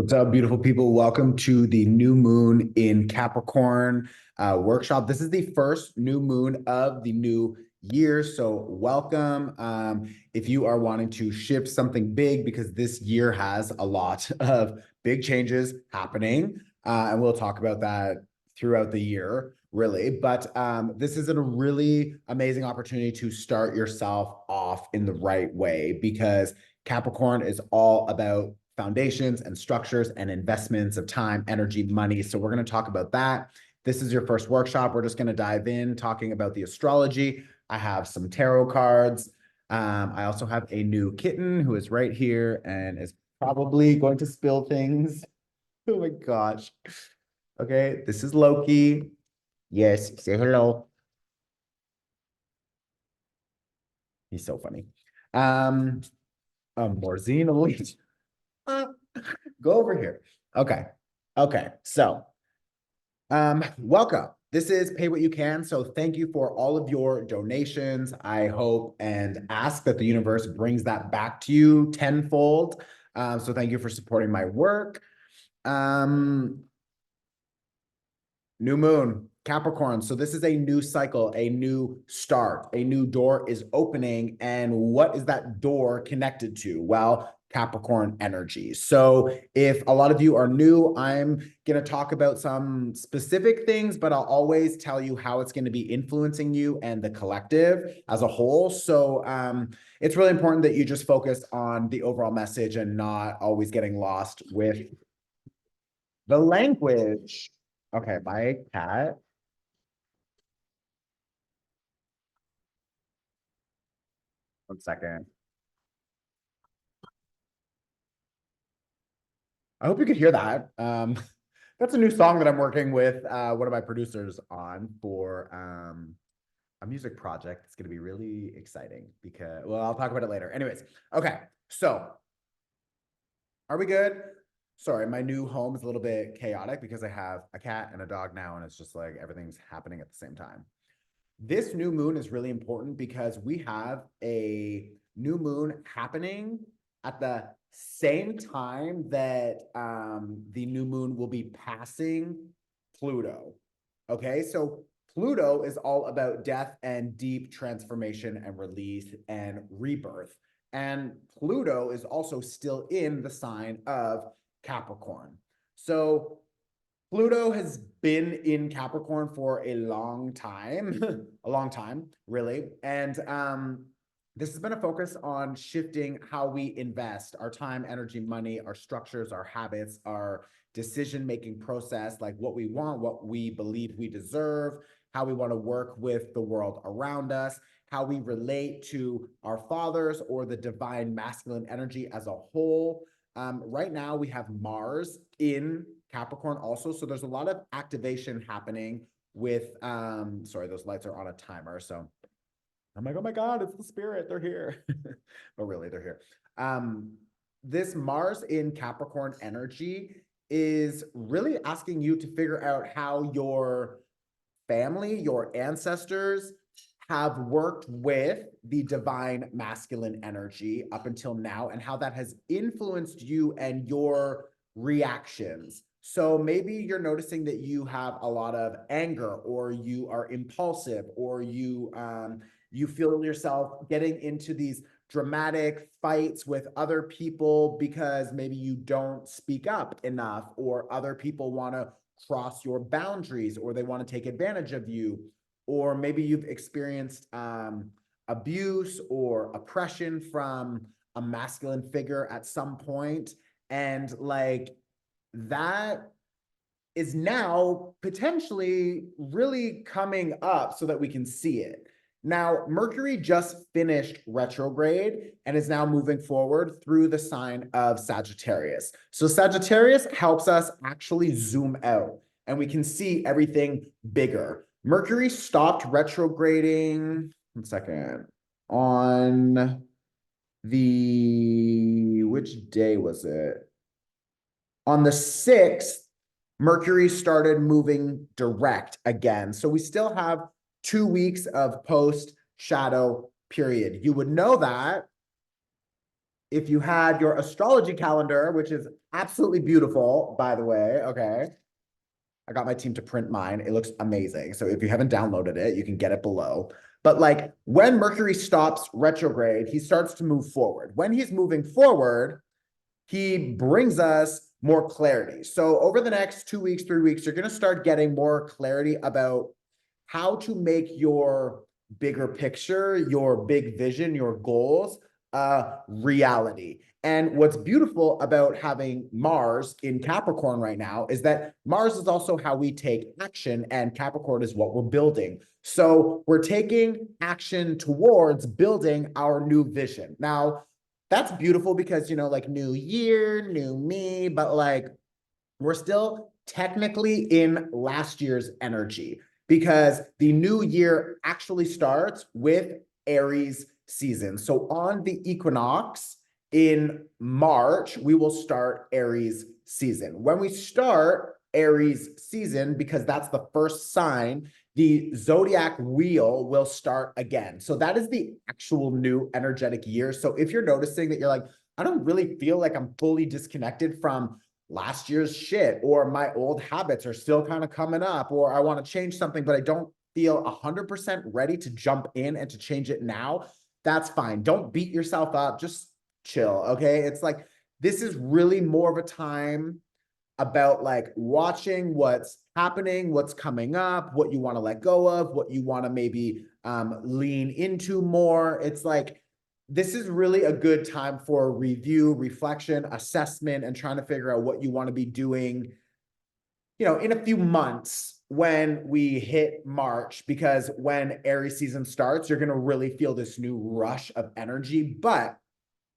What's up, beautiful people? Welcome to the new moon in Capricorn workshop. This is the first new moon of the new year, so welcome. If you are wanting to shift something big, because this year has a lot of big changes happening, and we'll talk about that throughout the year, really. But this is a really amazing opportunity to start yourself off in the right way, because Capricorn is all about foundations and structures and investments of time, energy, money. So we're going to talk about that. This is your first workshop. We're just going to dive in talking about the astrology. I have some tarot cards. I also have a new kitten who is right here and is probably going to spill things. Oh my gosh. Okay, this is Loki. Yes, say hello. He's so funny. Morzine Elite. Go over here. Okay. Okay. So, welcome. This is Pay What You Can. So thank you for all of your donations. I hope and ask that the universe brings that back to you tenfold. So thank you for supporting my work. New moon, Capricorn. So this is a new cycle, a new start, a new door is opening. And what is that door connected to? Well, Capricorn energy. So if a lot of you are new, I'm going to talk about some specific things, but I'll always tell you how it's going to be influencing you and the collective as a whole. So it's really important that you just focus on the overall message and not always getting lost with the language. Okay, my cat. One second. I hope you could hear that. That's a new song that I'm working with one of my producers on for a music project. It's going to be really exciting because, well, I'll talk about it later. Anyways, okay. So, are we good? Sorry, my new home is a little bit chaotic because I have a cat and a dog now, and it's just like everything's happening at the same time. This new moon is really important because we have a new moon happening at the same time that the new moon will be passing Pluto. Okay, so Pluto is all about death and deep transformation and release and rebirth. And Pluto is also still in the sign of Capricorn. So Pluto has been in Capricorn for a long time, a long time, really. And this has been a focus on shifting how we invest our time, energy, money, our structures, our habits, our decision-making process, like what we want, what we believe we deserve, how we want to work with the world around us, how we relate to our fathers or the divine masculine energy as a whole. Right now, we have Mars in Capricorn also. So there's a lot of activation happening with, sorry, those lights are on a timer. So I'm like, oh my God, it's the spirit. They're here. But really, they're here. This Mars in Capricorn energy is really asking you to figure out how your family, your ancestors have worked with the divine masculine energy up until now and how that has influenced you and your reactions. So maybe you're noticing that you have a lot of anger, or you are impulsive, or you feel yourself getting into these dramatic fights with other people because maybe you don't speak up enough, or other people want to cross your boundaries, or they want to take advantage of you, or maybe you've experienced abuse or oppression from a masculine figure at some point, and like that is now potentially really coming up so that we can see it. Now, Mercury just finished retrograde and is now moving forward through the sign of Sagittarius. So Sagittarius helps us actually zoom out and we can see everything bigger. Mercury stopped retrograding, one second, on which day was it? On the 6th, Mercury started moving direct again. So we still have 2 weeks of post shadow period. You would know that if you had your astrology calendar, which is absolutely beautiful, by the way, okay? I got my team to print mine. It looks amazing. So if you haven't downloaded it, you can get it below. But like when Mercury stops retrograde, he starts to move forward. When he's moving forward, he brings us more clarity. So over the next 2 weeks, 3 weeks, you're going to start getting more clarity about how to make your bigger picture, your big vision, your goals a reality. And what's beautiful about having Mars in Capricorn right now is that Mars is also how we take action, and Capricorn is what we're building. So we're taking action towards building our new vision. Now, that's beautiful because, you know, like new year, new me, but like we're still technically in last year's energy because the new year actually starts with Aries season. So on the equinox in March, we will start Aries season. When we start Aries season, because that's the first sign, the zodiac wheel will start again. So that is the actual new energetic year. So if you're noticing that you're like, I don't really feel like I'm fully disconnected from last year's shit, or my old habits are still kind of coming up, or I want to change something, but I don't feel 100% ready to jump in and to change it now, that's fine. Don't beat yourself up. Just chill. Okay. It's like, this is really more of a time about like watching what's happening, what's coming up, what you want to let go of, what you want to maybe lean into more. It's like, this is really a good time for review, reflection, assessment, and trying to figure out what you want to be doing, you know, in a few months when we hit March, because when Aries season starts, you're going to really feel this new rush of energy. But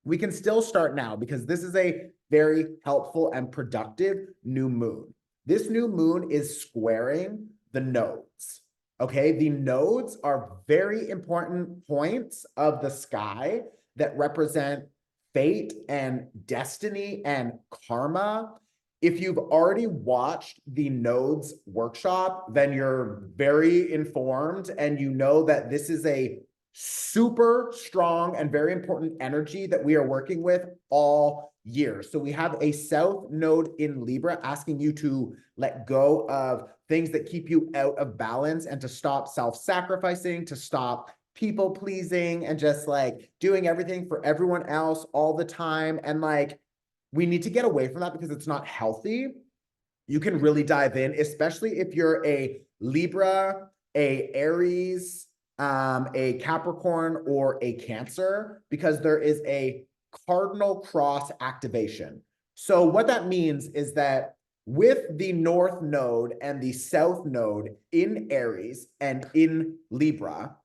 we can still start now because this is a very helpful and productive new moon. This new moon is squaring the nodes. Okay, the nodes are very important points of the sky that represent fate and destiny and karma. If you've already watched the nodes workshop, then you're very informed and you know that this is a super strong and very important energy that we are working with all year. So we have a south node in Libra asking you to let go of things that keep you out of balance and to stop self-sacrificing, to stop people pleasing and just like doing everything for everyone else all the time. And like, we need to get away from that because it's not healthy. You can really dive in, especially if you're a Libra, a Aries, a Capricorn, or a Cancer, because there is a cardinal cross activation. So what that means is that with the North Node and the South Node in Aries and in Libra,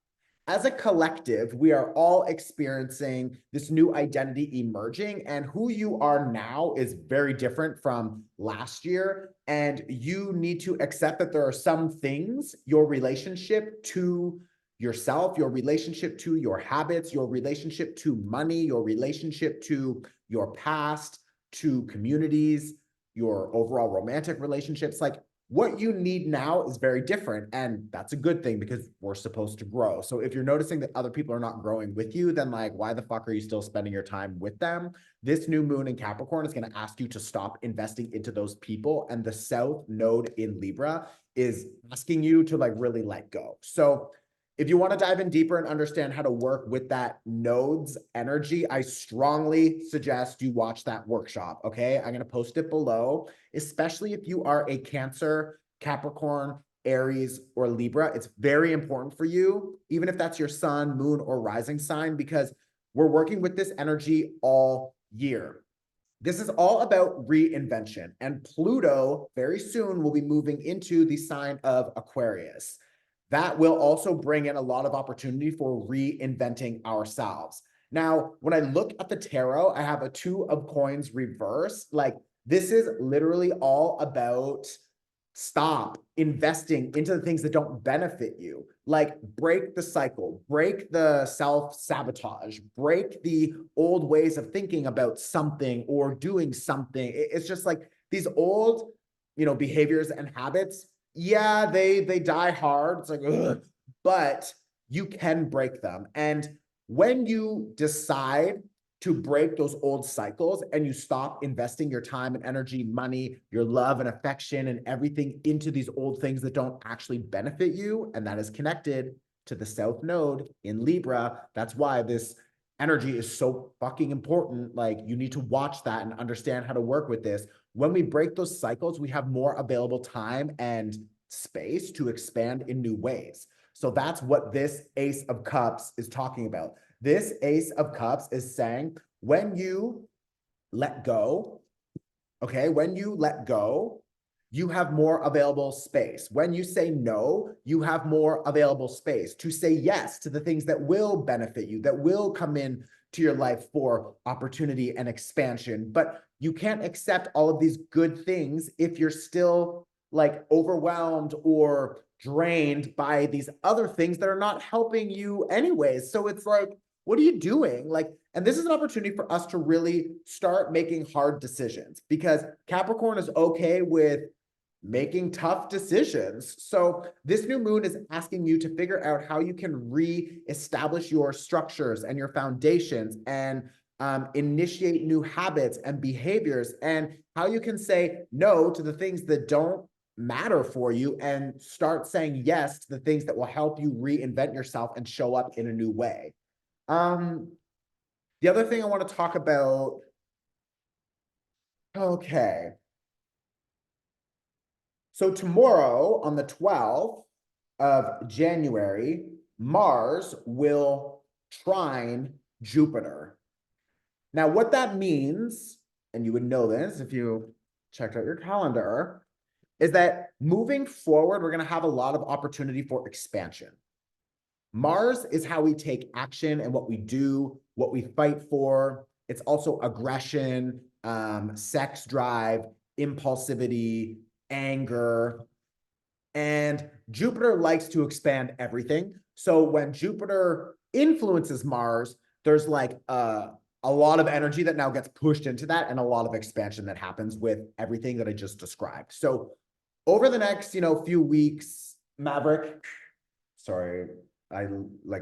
as a collective, we are all experiencing this new identity emerging, and who you are now is very different from last year. And you need to accept that there are some things, your relationship to yourself, your relationship to your habits, your relationship to money, your relationship to your past, to communities, your overall romantic relationships, like what you need now is very different. And that's a good thing because we're supposed to grow. So if you're noticing that other people are not growing with you, then like, why the fuck are you still spending your time with them? This new moon in Capricorn is going to ask you to stop investing into those people. And the South Node in Libra is asking you to like really let go. So if you want to dive in deeper and understand how to work with that node's energy, I strongly suggest you watch that workshop, okay? I'm going to post it below, especially if you are a Cancer, Capricorn, Aries, or Libra. It's very important for you, even if that's your sun, moon, or rising sign, because we're working with this energy all year. This is all about reinvention, and Pluto very soon will be moving into the sign of Aquarius. That will also bring in a lot of opportunity for reinventing ourselves. Now, when I look at the tarot, I have a Two of Coins reverse. Like, this is literally all about stop investing into the things that don't benefit you. Like, break the cycle, break the self-sabotage, break the old ways of thinking about something or doing something. It's just like these old, you know, behaviors and habits. Yeah, they die hard. It's like, ugh, but you can break them. And when you decide to break those old cycles and you stop investing your time and energy, money, your love and affection and everything into these old things that don't actually benefit you. And that is connected to the South Node in Libra. That's why this energy is so fucking important. Like, you need to watch that and understand how to work with this. When we break those cycles, we have more available time and space to expand in new ways. So that's what this Ace of Cups is talking about. This Ace of Cups is saying, when you let go, okay, when you let go, you have more available space. When you say no, you have more available space to say yes to the things that will benefit you, that will come in to your life for opportunity and expansion. But you can't accept all of these good things if you're still like overwhelmed or drained by these other things that are not helping you anyways. So it's like, what are you doing? Like, and this is an opportunity for us to really start making hard decisions, because Capricorn is okay with making tough decisions. So this new moon is asking you to figure out how you can re-establish your structures and your foundations and initiate new habits and behaviors, and how you can say no to the things that don't matter for you and start saying yes to the things that will help you reinvent yourself and show up in a new way. The other thing I want to talk about, okay. So tomorrow, on the 12th of January, Mars will trine Jupiter. Now, what that means, and you would know this if you checked out your calendar, is that moving forward, we're going to have a lot of opportunity for expansion. Mars is how we take action and what we do, what we fight for. It's also aggression, sex drive, impulsivity, anger. And Jupiter likes to expand everything. So when Jupiter influences Mars, there's like a lot of energy that now gets pushed into that, and a lot of expansion that happens with everything that I just described. So over the next, few weeks, Maverick, sorry,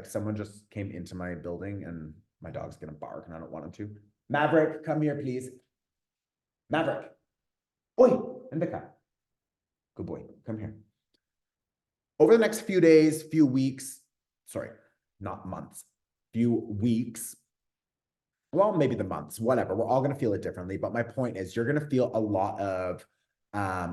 someone just came into my building and my dog's gonna bark and I don't want him to. Maverick, come here, please. Maverick. Oi, Indica. Good boy, come here. Over the next few days, few weeks, sorry, not months, few weeks, well, maybe the months, whatever. We're all going to feel it differently. But my point is, you're going to feel a lot of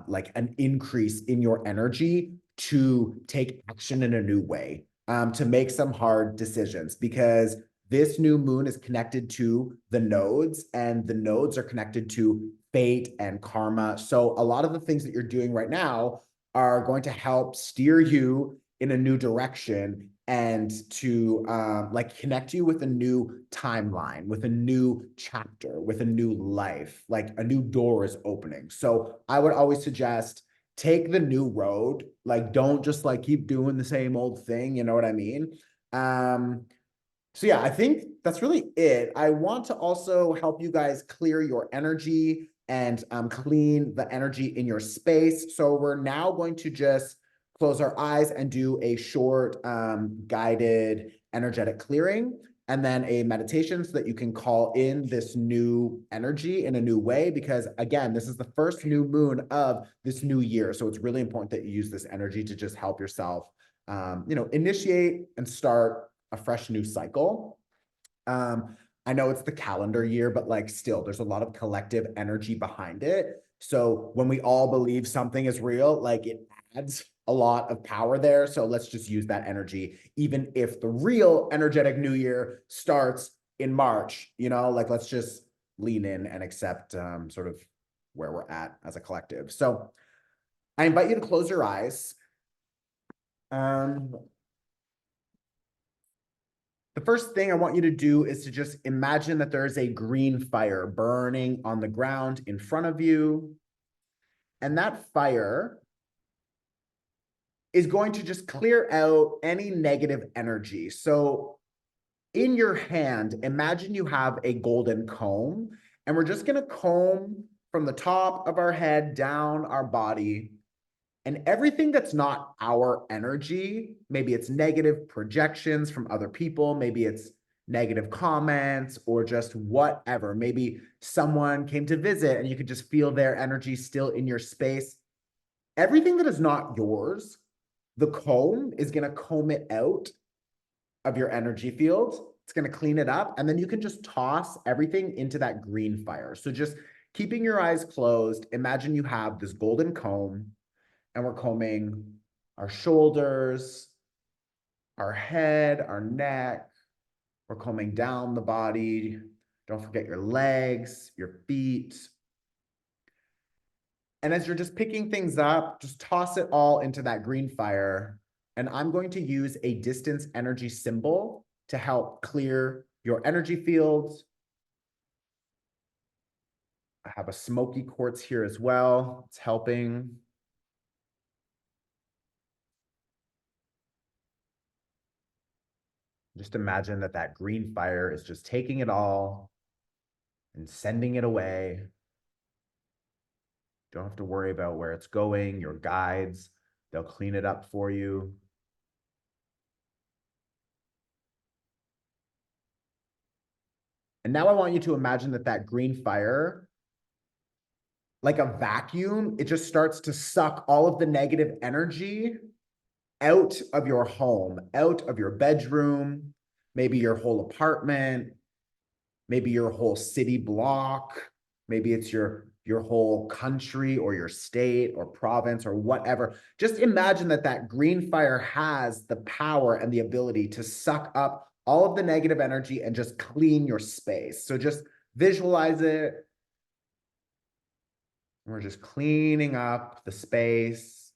like an increase in your energy to take action in a new way, to make some hard decisions, because this new moon is connected to the nodes, and the nodes are connected to fate and karma. So a lot of the things that you're doing right now are going to help steer you in a new direction, and to like connect you with a new timeline, with a new chapter, with a new life, like a new door is opening. So I would always suggest take the new road. Like, don't just like keep doing the same old thing. You know what I mean? So yeah, I think that's really it. I want to also help you guys clear your energy and clean the energy in your space. So we're now going to just close our eyes and do a short guided energetic clearing, and then a meditation so that you can call in this new energy in a new way. Because again, this is the first new moon of this new year. So it's really important that you use this energy to just help yourself, initiate and start a fresh new cycle. I know it's the calendar year, but like still, there's a lot of collective energy behind it. So when we all believe something is real, like it adds a lot of power there. So let's just use that energy, even if the real energetic new year starts in March, like let's just lean in and accept sort of where we're at as a collective. So I invite you to close your eyes. The first thing I want you to do is to just imagine that there is a green fire burning on the ground in front of you. And that fire is going to just clear out any negative energy. So in your hand, imagine you have a golden comb, and we're just going to comb from the top of our head down our body. And everything that's not our energy, maybe it's negative projections from other people, maybe it's negative comments or just whatever. Maybe someone came to visit and you could just feel their energy still in your space. Everything that is not yours, the comb is going to comb it out of your energy field. It's going to clean it up. And then you can just toss everything into that green fire. So just keeping your eyes closed, imagine you have this golden comb and we're combing our shoulders, our head, our neck. We're combing down the body. Don't forget your legs, your feet. And as you're just picking things up, just toss it all into that green fire. And I'm going to use a distance energy symbol to help clear your energy fields. I have a smoky quartz here as well. It's helping. Just imagine that that green fire is just taking it all and sending it away. Don't have to worry about where it's going. Your guides, they'll clean it up for you. And now I want you to imagine that that green fire, like a vacuum, it just starts to suck all of the negative energy out of your home, out of your bedroom, maybe your whole apartment, maybe your whole city block, maybe it's your whole country or your state or province or whatever. Just imagine that that green fire has the power and the ability to suck up all of the negative energy and just clean your space. So just visualize it. We're just cleaning up the space,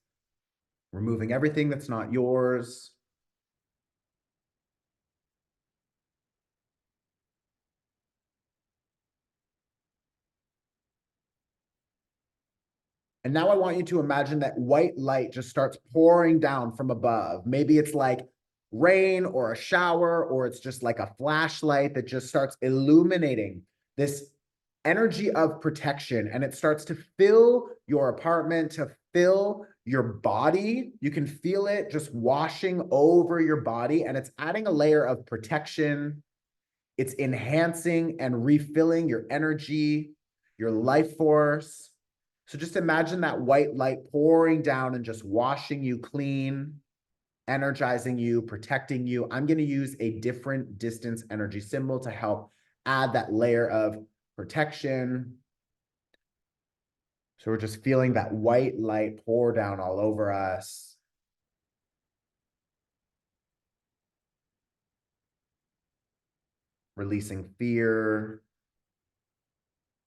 removing everything that's not yours. And now I want you to imagine that white light just starts pouring down from above. Maybe it's like rain or a shower, or it's just like a flashlight that just starts illuminating this energy of protection. And it starts to fill your apartment, to fill your body. You can feel it just washing over your body, and it's adding a layer of protection. It's enhancing and refilling your energy, your life force. So just imagine that white light pouring down and just washing you clean, energizing you, protecting you. I'm going to use a different distance energy symbol to help add that layer of protection. So we're just feeling that white light pour down all over us. Releasing fear,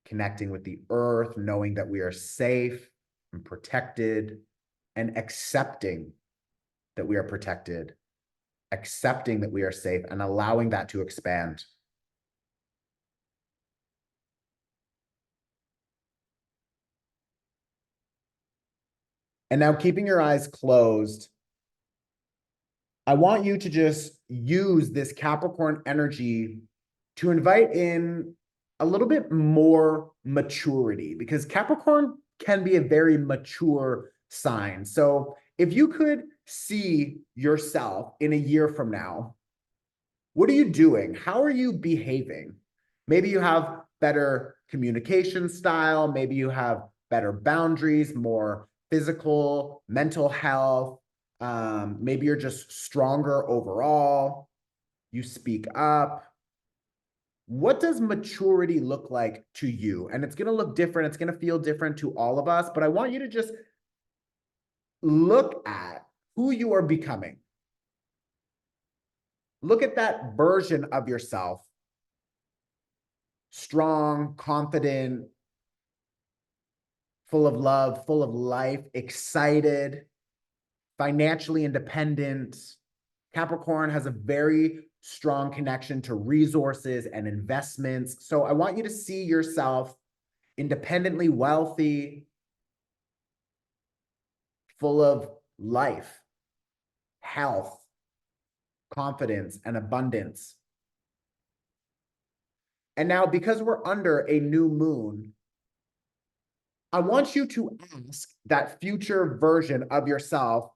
connecting with the earth, knowing that we are safe and protected, and accepting that we are protected, accepting that we are safe, and allowing that to expand. And now, keeping your eyes closed, I want you to just use this Capricorn energy to invite in a little bit more maturity, because Capricorn can be a very mature sign. So if you could see yourself in a year from now, what are you doing? How are you behaving? Maybe you have better communication style. Maybe you have better boundaries, more physical, mental health. Maybe you're just stronger overall. You speak up. What does maturity look like to you? And it's going to look different. It's going to feel different to all of us. But I want you to just look at who you are becoming. Look at that version of yourself. Strong, confident, full of love, full of life, excited, financially independent. Capricorn has a very strong connection to resources and investments. So I want you to see yourself independently wealthy, full of life, health, confidence, and abundance. And now, because we're under a new moon, I want you to ask that future version of yourself,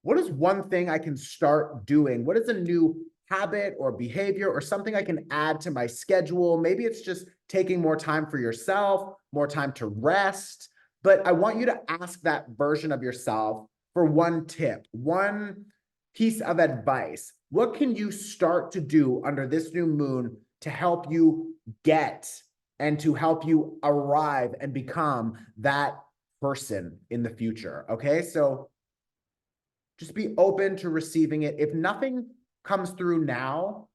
what is one thing I can start doing? What is a new habit or behavior or something I can add to my schedule. Maybe it's just taking more time for yourself, more time to rest. But I want you to ask that version of yourself for one tip, one piece of advice. What can you start to do under this new moon to help you get and to help you arrive and become that person in the future? Okay, so just be open to receiving it. If nothing comes through now,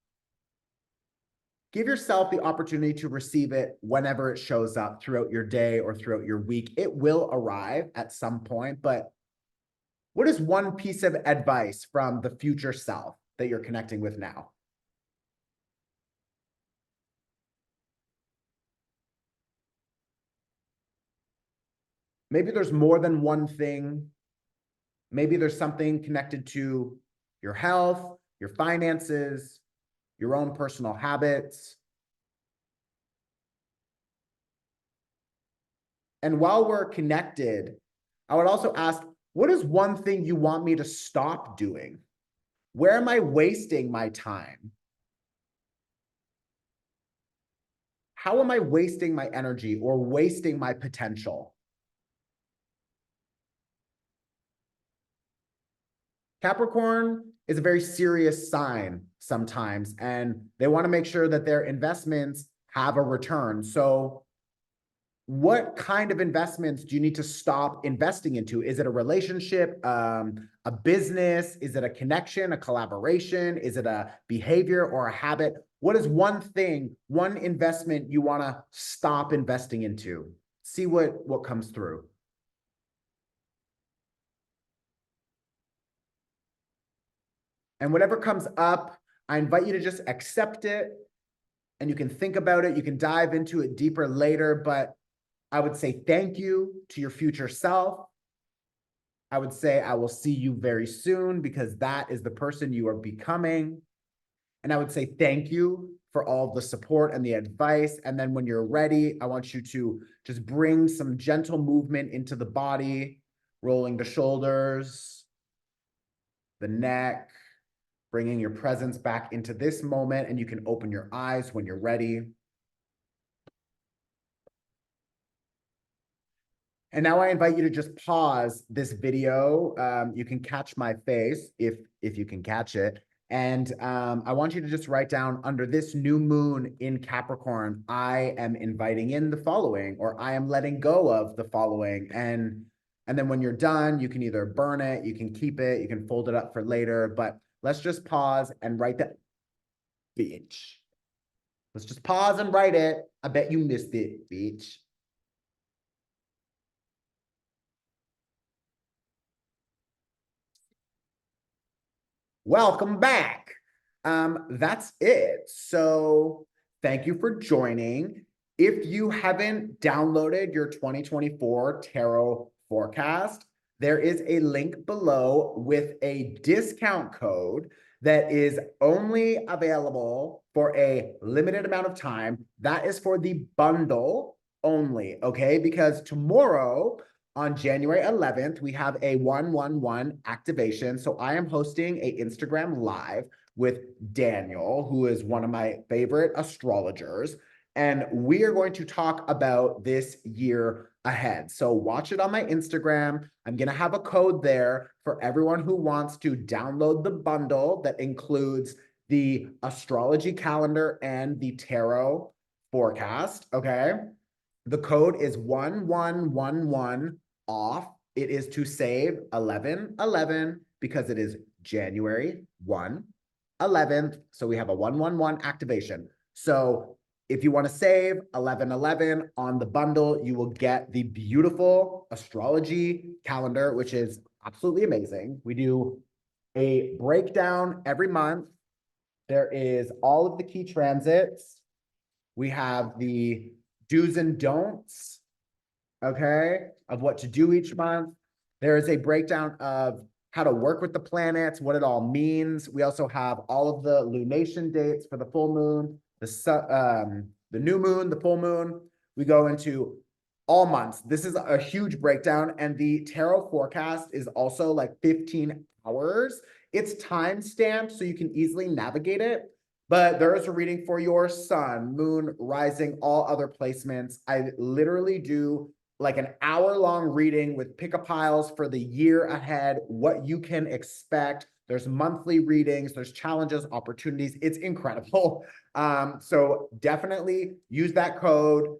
give yourself the opportunity to receive it whenever it shows up throughout your day or throughout your week. It will arrive at some point, but what is one piece of advice from the future self that you're connecting with now? Maybe there's more than one thing. Maybe there's something connected to your health, your finances, your own personal habits. And while we're connected, I would also ask, what is one thing you want me to stop doing? Where am I wasting my time? How am I wasting my energy or wasting my potential? Capricorn is a very serious sign sometimes, and they want to make sure that their investments have a return. So what kind of investments do you need to stop investing into? Is it a relationship, a business? Is it a connection, a collaboration? Is it a behavior or a habit? What is one thing, one investment you want to stop investing into? See what comes through. And whatever comes up, I invite you to just accept it, and you can think about it. You can dive into it deeper later, but I would say thank you to your future self. I would say I will see you very soon because that is the person you are becoming. And I would say thank you for all the support and the advice. And then when you're ready, I want you to just bring some gentle movement into the body, rolling the shoulders, the neck, bringing your presence back into this moment. And you can open your eyes when you're ready. And now I invite you to just pause this video. You can catch my face if you can catch it. And I want you to just write down, under this new moon in Capricorn, I am inviting in the following, or I am letting go of the following. And then when you're done, you can either burn it, you can keep it, you can fold it up for later. But let's just pause and write that. Bitch. Let's just pause and write it. I bet you missed it, bitch. Welcome back. That's it. So thank you for joining. If you haven't downloaded your 2024 tarot forecast, there is a link below with a discount code that is only available for a limited amount of time. That is for the bundle only, okay? Because tomorrow, on January 11th, we have a 111 activation. So I am hosting a Instagram live with Daniel, who is one of my favorite astrologers. And we are going to talk about this year ahead. So watch it on my Instagram. I'm going to have a code there for everyone who wants to download the bundle that includes the astrology calendar and the tarot forecast. Okay. The code is 1111 off. It is to save 1111 because it is January 1, 11th. So we have a 111 activation. So if you want to save 1111 on the bundle, you will get the beautiful astrology calendar, which is absolutely amazing. We do a breakdown every month. There is all of the key transits. We have the do's and don'ts, okay, of what to do each month. There is a breakdown of how to work with the planets, what it all means. We also have all of the lunation dates for the full moon, the new moon, the full moon. We go into all months. This is a huge breakdown, and the tarot forecast is also like 15 hours. It's time stamped so you can easily navigate it. But there is a reading for your sun, moon, rising, all other placements. I literally do like an hour-long reading with pick-a-piles for the year ahead, what you can expect. There's monthly readings, there's challenges, opportunities. It's incredible. So definitely use that code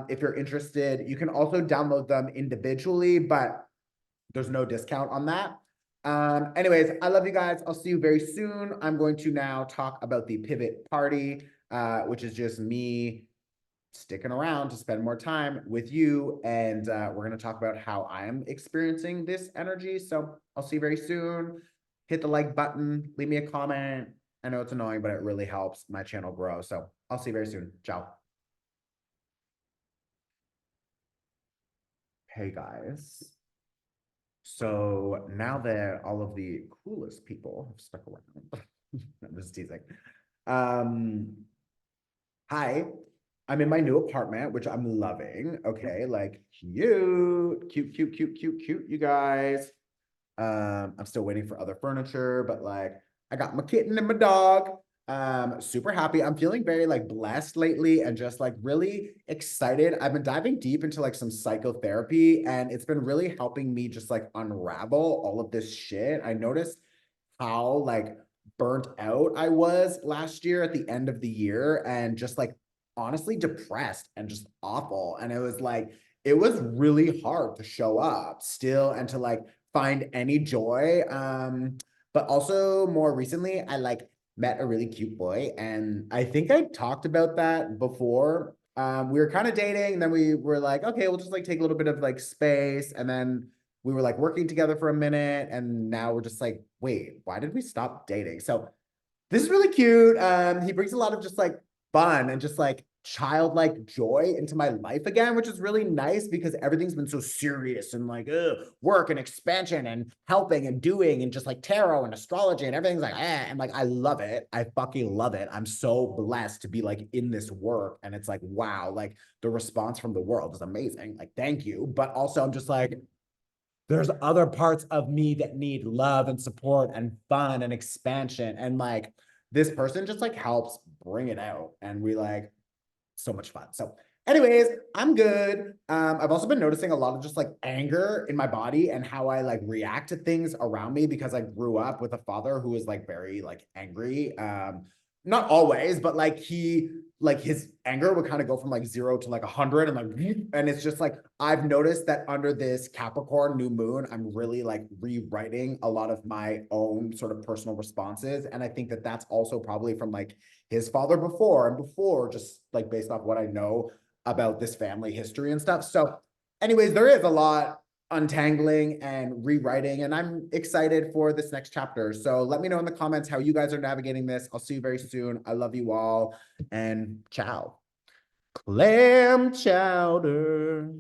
if you're interested. You can also download them individually, but there's no discount on that. Anyways, I love you guys. I'll see you very soon. I'm going to now talk about the pivot party, which is just me sticking around to spend more time with you. And we're going to talk about how I'm experiencing this energy. So I'll see you very soon. Hit the like button, leave me a comment. I know it's annoying, but it really helps my channel grow. So I'll see you very soon. Ciao. Hey guys. So now that all of the coolest people have stuck around, I'm just teasing. Um, Hi, I'm in my new apartment, which I'm loving. Okay, like cute, you guys. I'm still waiting for other furniture, but like I got my kitten and my dog. Super happy. I'm feeling very like blessed lately and just like really excited. I've been diving deep into like some psychotherapy and it's been really helping me just like unravel all of this shit. I noticed how like burnt out I was last year at the end of the year and just like honestly depressed and just awful. And it was like, it was really hard to show up still and to like find any joy. But also more recently, I like met a really cute boy. And I think I talked about that before. We were kind of dating, and then we were like, okay, we'll just like take a little bit of like space. And then we were like working together for a minute. And now we're just like, wait, why did we stop dating? So this is really cute. He brings a lot of just like fun and just like childlike joy into my life again, which is really nice because everything's been so serious and like work and expansion and helping and doing and just like tarot and astrology and everything's like and like I love it. I fucking love it. I'm so blessed to be like in this work and it's like wow, like the response from the world is amazing. Like thank you, but also I'm just like there's other parts of me that need love and support and fun and expansion. And like this person just like helps bring it out. And we like so much fun. So, anyways, I'm good. I've also been noticing a lot of just like anger in my body and how I like react to things around me because I grew up with a father who was like very like angry. Not always, but like his anger would kind of go from like 0 to like 100 and like and it's just like I've noticed that under this Capricorn new moon I'm really like rewriting a lot of my own sort of personal responses and I think that that's also probably from like his father before just like based off what I know about this family history and stuff. So anyways, there is a lot untangling and rewriting and I'm excited for this next chapter. So let me know in the comments how you guys are navigating this. I'll see you very soon. I love you all and ciao. Clam chowder.